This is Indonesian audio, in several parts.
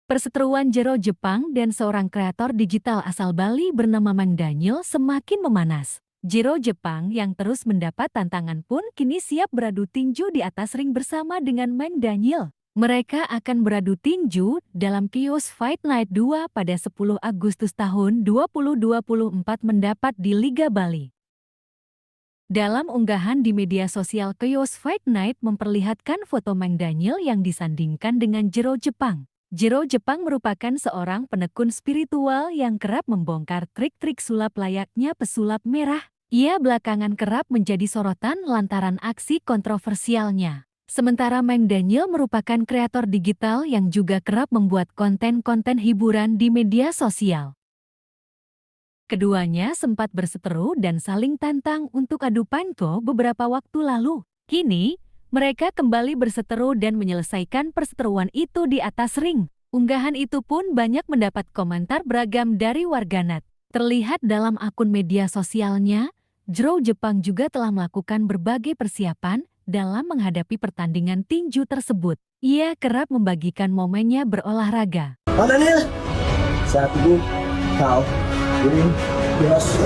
Perseteruan Jero Jepang dan seorang kreator digital asal Bali bernama Mang Daniel semakin memanas. Jero Jepang yang terus mendapat tantangan pun kini siap beradu tinju di atas ring bersama dengan Mang Daniel. Mereka akan beradu tinju dalam Chaos Fight Night 2 pada 10 Agustus tahun 2024 mendapat di Liga Bali. Dalam unggahan di media sosial, Chaos Fight Night memperlihatkan foto Mang Daniel yang disandingkan dengan Jero Jepang. Jero Jepang merupakan seorang penekun spiritual yang kerap membongkar trik-trik sulap layaknya pesulap merah. Ia belakangan kerap menjadi sorotan lantaran aksi kontroversialnya. Sementara Mang Daniel merupakan kreator digital yang juga kerap membuat konten-konten hiburan di media sosial. Keduanya sempat berseteru dan saling tantang untuk adu panko beberapa waktu lalu. Kini, mereka kembali berseteru dan menyelesaikan perseteruan itu di atas ring. Unggahan itu pun banyak mendapat komentar beragam dari warganet. Terlihat dalam akun media sosialnya, Jero Jepang juga telah melakukan berbagai persiapan dalam menghadapi pertandingan tinju tersebut. Ia kerap membagikan momennya berolahraga. Bang Daniel, saat ini kau ini jelas.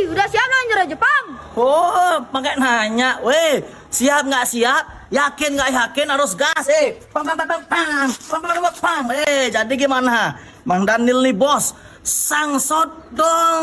Udah siap lah Jero Jepang? Oh, pakai nanya, weh, siap nggak siap? Yakin nggak yakin? Harus gas, jadi gimana? Mang Daniel nih bos, sang sodong.